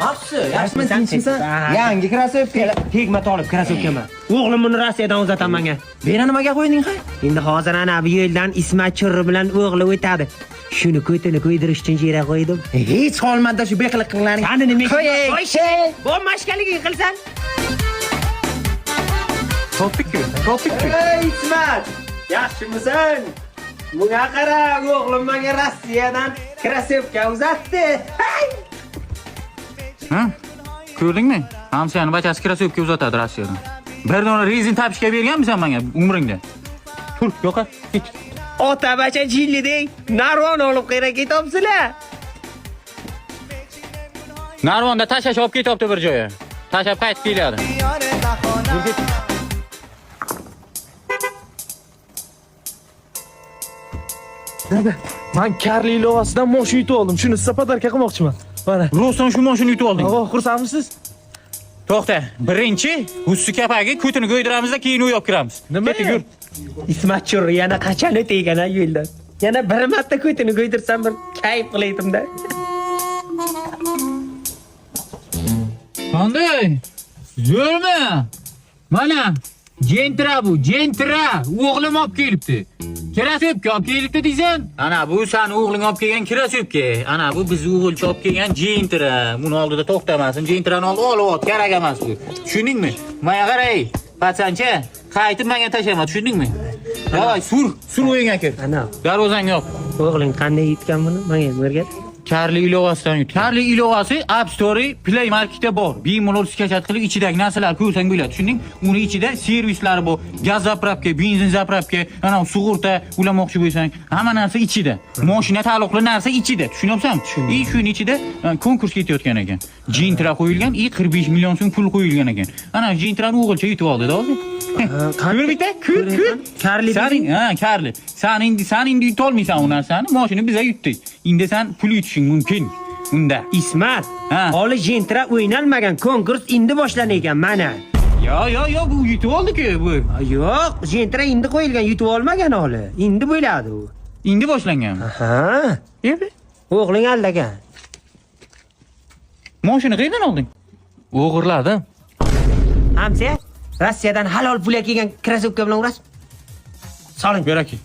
Afsu, yaxshimi tinchmisan? Yangi krossovka, tegmat olib krossovkaman. O'g'lim buni Rossiyadan uzataman menga. Bera nimaga qo'yding ha? Endi hozir ana bu yo'ldan Ismat Churri bilan o'g'li o'tadi. Shuni ko'tini qo'ydirish uchun jera qo'ydim. Hech qolmadi shu beqiliq qilganing. Qani nima? Qo'y. Bu mashkaliging qilsan. Topik. Ey Ismat, yaxshimisan? Bunga qara, o'g'lim menga Rossiyadan krossovka uzatdi. Ha? Ko'rdingmi? Hamshani bachasi krossovka uzatadi Rossiyadan. Bir dona rezin topishga berganmisan menga umringda? Tur, yo'qa, kech. Ota bacha jillidek, narvon olib qayerga ketibsizlar? Narvonda tashash olib ketibdi bir joyga. Tashab qaytib keladi. Men Karli ilovasidan mashina yutib oldim. Shuni sizga podarka qilmoqchiman. Mana. Rostdan shu mashina yutib olding. Ha, xursandmisiz? To'xta. Birinchi husti kapagi ko'tini go'ydiramizda, keyin u yo'q kiramiz. Nima? Ketib yur. Ismat Churri yana qachon o'taygan yo'ldan? Yana bir marta ko'tini go'ydirsam bir kayf qilaydim-da. Qanday? Zo'rmi? Mana Jentra bu, Jentra. O'g'lim olib kelibdi. Krossovka olib kelibdi deysan? Ana bu sen o'g'ling olib kelgan krossovka. Ana bu biz o'g'ilcha olib kelgan Jentra. Buni oldida to'xtamasin. Jentrani olib, kerak emas bu. Tushundingmi? Menga qaray. Patsancha, qaytib menga tashlama, tushundingmi? Davay, sur o'yinga kir. Ana. Darvozang yo'q. O'g'ling qanday yutgan buni? Menga o'rgat. Karli ilovasidan yut. Karli ilovasi App Store, Play Marketda bor. Bemalol skachat qilib ichidagi narsalar ko'rsang bo'ladi. Tushunding? Uni ichida servislari bor. Gaz zapravka, benzin zapravka, ana sug'urta ulamoqchi bo'lsang, hamma narsa ichida. Mashina taalluqli narsa ichida. Tushunyapsanmi? Shuning ichida konkurs ketayotgan ekan. Jentra qo'yilgan, 45 million so'm pul qo'yilgan ekan. Ana Jentrani o'g'ilcha yutib oldi-da hozir. Ko'r bitta, ko'r. Karli. Karli. Sen endi yutolmaysan u narsani. Mashina biza yutdik. Endi sen pul yutishing mumkin. Unda Ismat, hali Jentra o'ynalmagan konkurs endi boshlangan ekan mana. Yo, bu yutib oldi-ku bu. Yo'q, Jentra endi qo'yilgan, yutib olmagan hali. Endi bo'ladi u. Endi boshlangan. Ha. Endi o'g'ling aldagan. Mashina qayerdan olding? O'g'irladim. Hamsa, Rossiyadan halol pul kelgan krossovka bilan uras. Soling. Beraki.